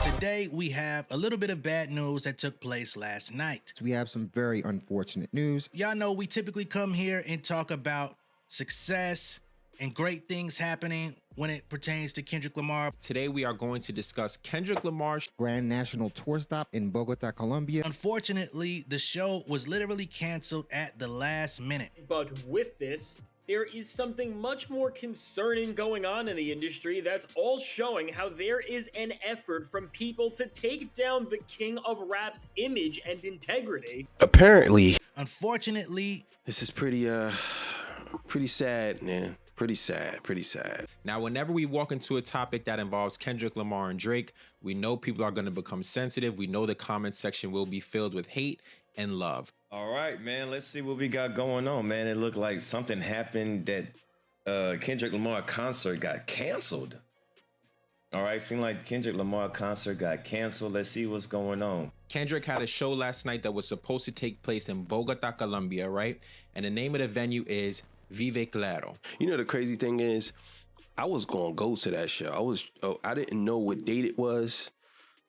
Today, we have a little bit of bad news that took place last night. We have some very unfortunate news. Y'all know we typically come here and talk about success and great things happening when it pertains to Kendrick Lamar. Today, we are going to discuss Kendrick Lamar's Grand National Tour stop in Bogota, Colombia. Unfortunately, the show was literally canceled at the last minute. But with this, there is something much more concerning going on in the industry that's all showing how there is an effort from people to take down the king of rap's image and integrity. Apparently. Unfortunately, This is pretty sad, man. Pretty sad. Now, whenever we walk into a topic that involves Kendrick Lamar and Drake, we know people are going to become sensitive. We know the comment section will be filled with hate and love. All right, man, let's see what we got going on, man. It looked like something happened that Kendrick Lamar concert got canceled. All right, seemed like Kendrick Lamar concert got canceled. Let's see what's going on. Kendrick had a show last night that was supposed to take place in Bogota, Colombia, right? And the name of the venue is Vive Claro. You know, the crazy thing is, I was going to go to that show. I didn't know what date it was,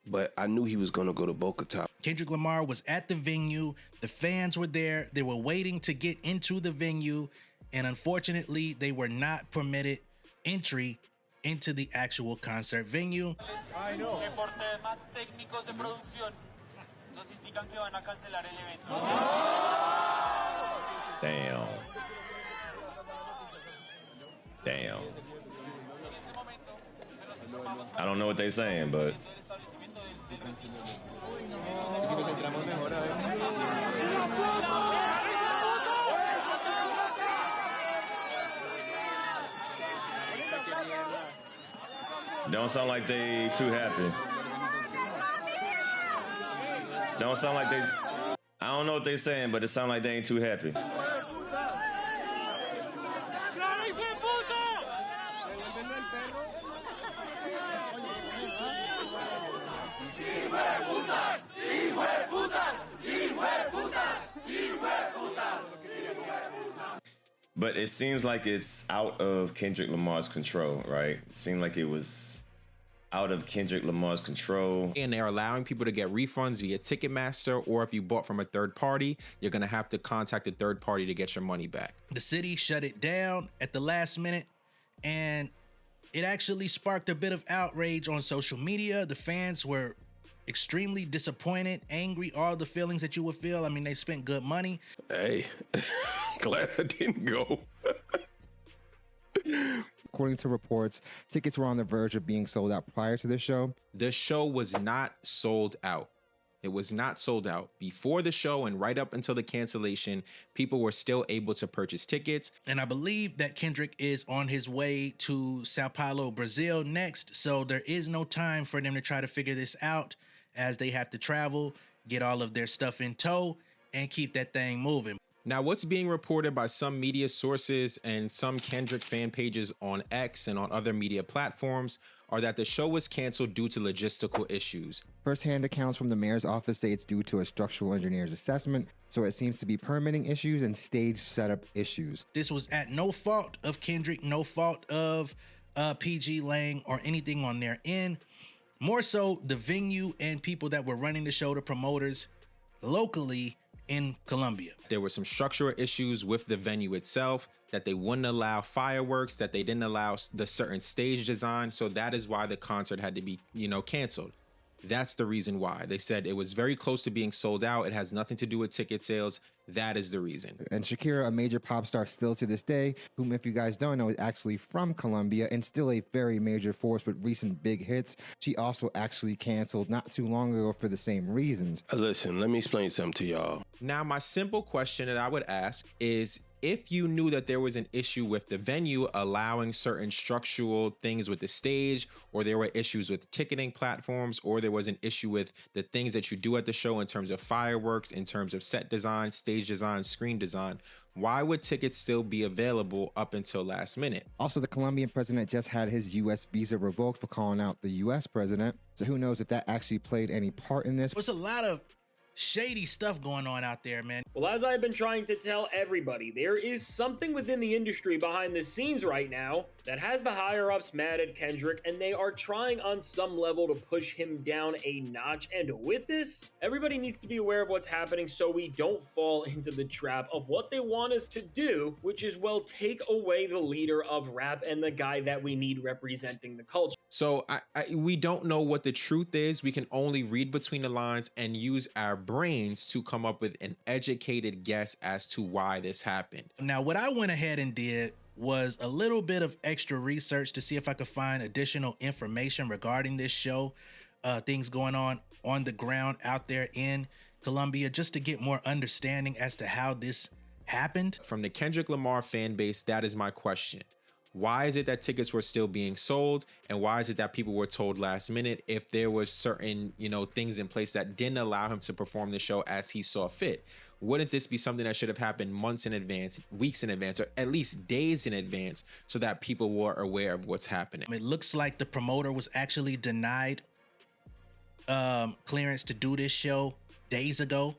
but I knew he was going to go to Bogota. Kendrick Lamar was at the venue. The fans were there. They were waiting to get into the venue. And unfortunately, they were not permitted entry into the actual concert venue. I know. Damn. I don't know what they're saying, but don't sound like they too happy. Don't sound like they, I don't know what they're saying, but it sounds like they ain't too happy. But it seems like it's out of Kendrick Lamar's control, right? It seemed like it was out of Kendrick Lamar's control. And they're allowing people to get refunds via Ticketmaster, or if you bought from a third party, you're going to have to contact a third party to get your money back. The city shut it down at the last minute, and it actually sparked a bit of outrage on social media. The fans were extremely disappointed, angry, all the feelings that you would feel. I mean, they spent good money. Hey, glad I didn't go. According to reports, tickets were on the verge of being sold out prior to the show. The show was not sold out. It was not sold out. Before the show and right up until the cancellation, people were still able to purchase tickets. And I believe that Kendrick is on his way to Sao Paulo, Brazil next. So there is no time for them to try to figure this out, as they have to travel, get all of their stuff in tow, and keep that thing moving. Now, what's being reported by some media sources and some Kendrick fan pages on X and on other media platforms are that the show was canceled due to logistical issues. First-hand accounts from the mayor's office say it's due to a structural engineer's assessment, so it seems to be permitting issues and stage setup issues. This was at no fault of Kendrick, no fault of PG Lang or anything on their end. More so the venue and people that were running the show, the promoters locally in Colombia. There were some structural issues with the venue itself, that they wouldn't allow fireworks, that they didn't allow the certain stage design. So that is why the concert had to be, canceled. That's the reason why. They said it was very close to being sold out. It has nothing to do with ticket sales. That is the reason. And Shakira, a major pop star still to this day, whom, if you guys don't know, is actually from Colombia and still a very major force with recent big hits. She also actually canceled not too long ago for the same reasons. Listen, let me explain something to y'all. Now, my simple question that I would ask is, if you knew that there was an issue with the venue allowing certain structural things with the stage, or there were issues with ticketing platforms, or there was an issue with the things that you do at the show in terms of fireworks, in terms of set design, stage design, screen design, why would tickets still be available up until last minute? Also, the Colombian president just had his U.S. visa revoked for calling out the U.S. president. So who knows if that actually played any part in this. There's a lot of shady stuff going on out there, man. Well, as I've been trying to tell everybody, there is something within the industry behind the scenes right now that has the higher-ups mad at Kendrick, and they are trying on some level to push him down a notch. And with this, everybody needs to be aware of what's happening so we don't fall into the trap of what they want us to do, which is, well, take away the leader of rap and the guy that we need representing the culture. So we don't know what the truth is. We can only read between the lines and use our brains to come up with an educated guess as to why this happened. Now, what I went ahead and did was a little bit of extra research to see if I could find additional information regarding this show, things going on the ground out there in Colombia, just to get more understanding as to how this happened. From the Kendrick Lamar fan base, that is my question. Why is it that tickets were still being sold? And why is it that people were told last minute if there was certain, things in place that didn't allow him to perform the show as he saw fit? Wouldn't this be something that should have happened months in advance, weeks in advance, or at least days in advance so that people were aware of what's happening? It looks like the promoter was actually denied clearance to do this show days ago.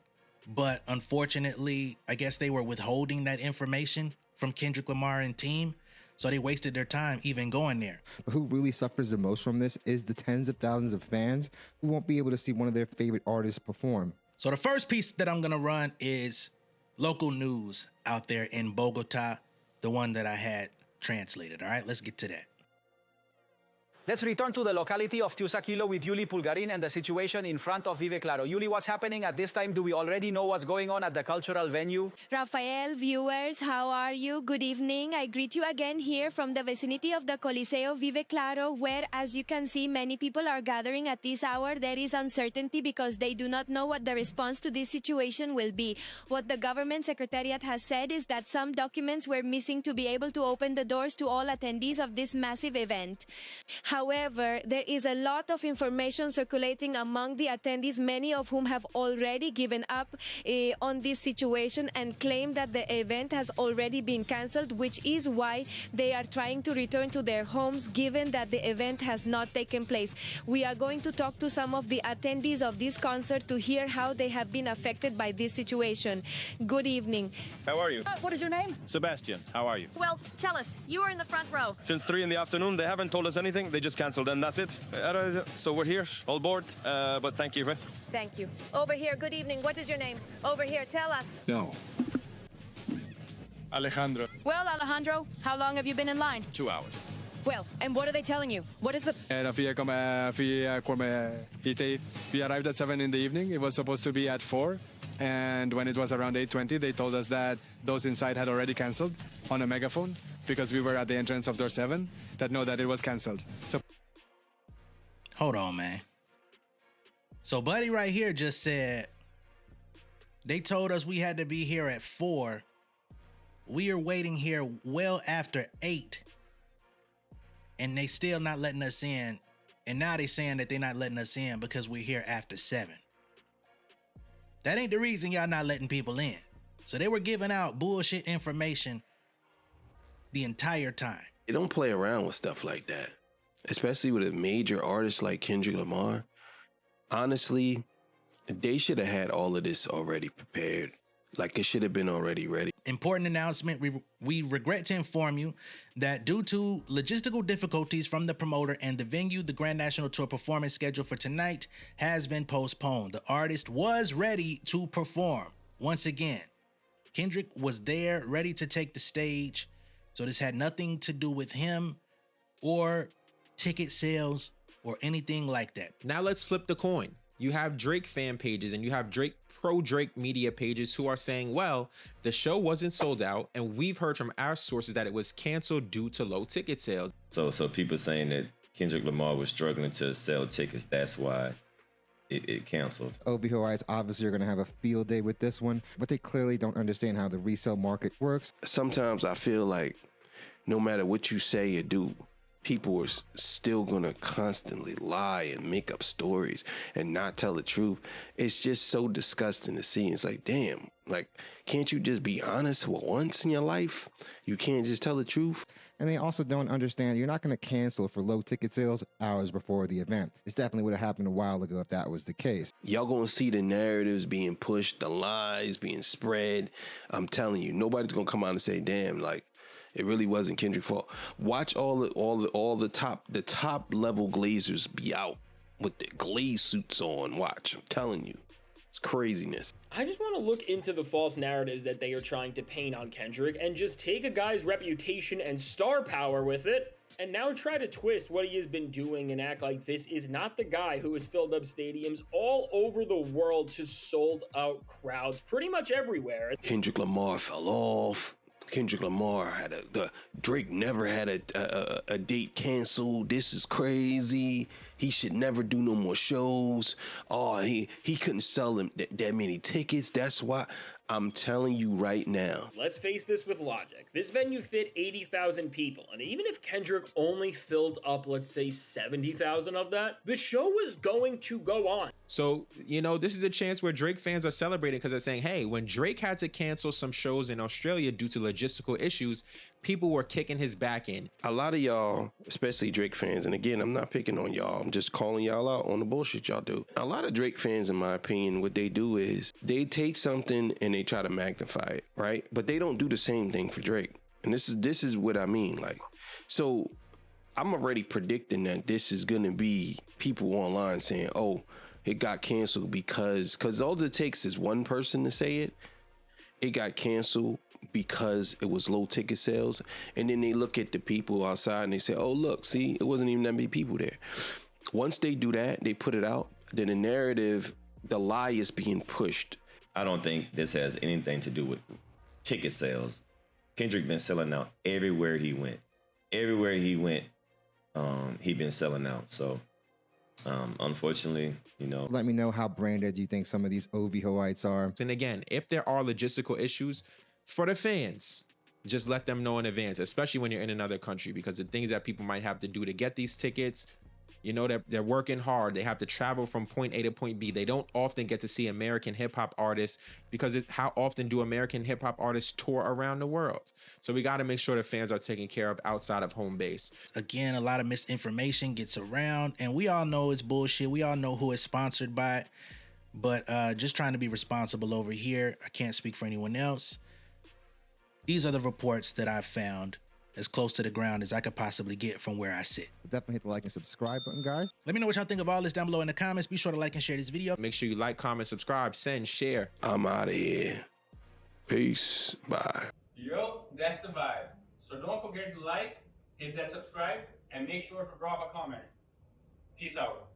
But unfortunately, I guess they were withholding that information from Kendrick Lamar and team. So they wasted their time even going there. But who really suffers the most from this is the tens of thousands of fans who won't be able to see one of their favorite artists perform. So the first piece that I'm gonna run is local news out there in Bogota, the one that I had translated. All right, let's get to that. Let's return to the locality of Tiusaquilo with Yuli Pulgarin and the situation in front of Vive Claro. Yuli, what's happening at this time? Do we already know what's going on at the cultural venue? Rafael, viewers, how are you? Good evening. I greet you again here from the vicinity of the Coliseo Vive Claro, where, as you can see, many people are gathering at this hour. There is uncertainty because they do not know what the response to this situation will be. What the government secretariat has said is that some documents were missing to be able to open the doors to all attendees of this massive event. However, there is a lot of information circulating among the attendees, many of whom have already given up on this situation and claim that the event has already been cancelled, which is why they are trying to return to their homes given that the event has not taken place. We are going to talk to some of the attendees of this concert to hear how they have been affected by this situation. Good evening. How are you? What is your name? Sebastian. How are you? Well, tell us. You are in the front row. Since 3 in the afternoon, they haven't told us anything. They just canceled and that's it. So we're here, all board. But thank you. Thank you. Over here, good evening. What is your name? Over here, tell us. No. Alejandro. Well, Alejandro, how long have you been in line? 2 hours. Well, and what are they telling you? What is the... We arrived at 7 in the evening. It was supposed to be at 4. And when it was around 8:20, they told us that those inside had already canceled on a megaphone because we were at the entrance of door 7, that it was canceled. So hold on, man. So buddy right here just said they told us we had to be here at 4. We are waiting here well after 8. And they still not letting us in. And now they saying that they're not letting us in because we're here after 7. That ain't the reason y'all not letting people in. So they were giving out bullshit information the entire time. They don't play around with stuff like that, especially with a major artist like Kendrick Lamar. Honestly, they should have had all of this already prepared. Like, it should have been already ready. Important announcement. We regret to inform you that due to logistical difficulties from the promoter and the venue, the Grand National Tour performance schedule for tonight has been postponed. The artist was ready to perform. Once again, Kendrick was there, ready to take the stage. So this had nothing to do with him or ticket sales or anything like that. Now let's flip the coin. You have Drake fan pages and you have pro-Drake media pages who are saying, well, the show wasn't sold out and we've heard from our sources that it was canceled due to low ticket sales. So people saying that Kendrick Lamar was struggling to sell tickets, that's why it canceled. OVOIs obviously are going to have a field day with this one, but they clearly don't understand how the resale market works. Sometimes I feel like no matter what you say or do, people are still gonna constantly lie and make up stories and not tell the truth. It's just so disgusting to see. It's like, damn, like, can't you just be honest for once in your life? You can't just tell the truth? And they also don't understand you're not going to cancel for low ticket sales hours before the event. It's definitely would have happened a while ago if that was the case. Y'all gonna see the narratives being pushed, the lies being spread. I'm telling you, nobody's gonna come out and say, damn, like, it really wasn't Kendrick's fault. Watch all the top level glazers be out with the glaze suits on. Watch, I'm telling you, it's craziness. I just want to look into the false narratives that they are trying to paint on Kendrick and just take a guy's reputation and star power with it, and now try to twist what he has been doing and act like this is not the guy who has filled up stadiums all over the world to sold out crowds pretty much everywhere. Kendrick Lamar fell off. Kendrick Lamar had Drake never had a date canceled. This is crazy. He should never do no more shows. Oh, he couldn't sell them that many tickets. That's why. I'm telling you right now. Let's face this with logic. This venue fit 80,000 people, and even if Kendrick only filled up, let's say, 70,000 of that, the show was going to go on. So, you know, this is a chance where Drake fans are celebrating because they're saying, hey, when Drake had to cancel some shows in Australia due to logistical issues, people were kicking his back in. A lot of y'all, especially Drake fans, and again, I'm not picking on y'all, I'm just calling y'all out on the bullshit y'all do. A lot of Drake fans, in my opinion, what they do is they take something and they try to magnify it, right? But they don't do the same thing for Drake. And this is what I mean. Like, so I'm already predicting that this is gonna be people online saying, oh, it got canceled because all it takes is one person to say it. It got canceled because it was low ticket sales. And then they look at the people outside and they say, oh, look, see, it wasn't even that many people there. Once they do that, they put it out, then the narrative, the lie is being pushed. I don't think this has anything to do with ticket sales. Kendrick been selling out everywhere he went. Everywhere he went, he been selling out. So, unfortunately, you know. Let me know how branded you think some of these OVHOites are. And again, if there are logistical issues for the fans, just let them know in advance, especially when you're in another country, because the things that people might have to do to get these tickets, you know, they're working hard. They have to travel from point A to point B. They don't often get to see American hip hop artists because how often do American hip hop artists tour around the world? So we got to make sure the fans are taken care of outside of home base. Again, a lot of misinformation gets around, and we all know it's bullshit. We all know who is sponsored by it, but just trying to be responsible over here. I can't speak for anyone else. These are the reports that I've found as close to the ground as I could possibly get from where I sit. Definitely hit the like and subscribe button, guys. Let me know what y'all think of all this down below in the comments. Be sure to like and share this video. Make sure you like, comment, subscribe, send, share. I'm out of here. Peace. Bye. Yo, that's the vibe. So don't forget to like, hit that subscribe, and make sure to drop a comment. Peace out.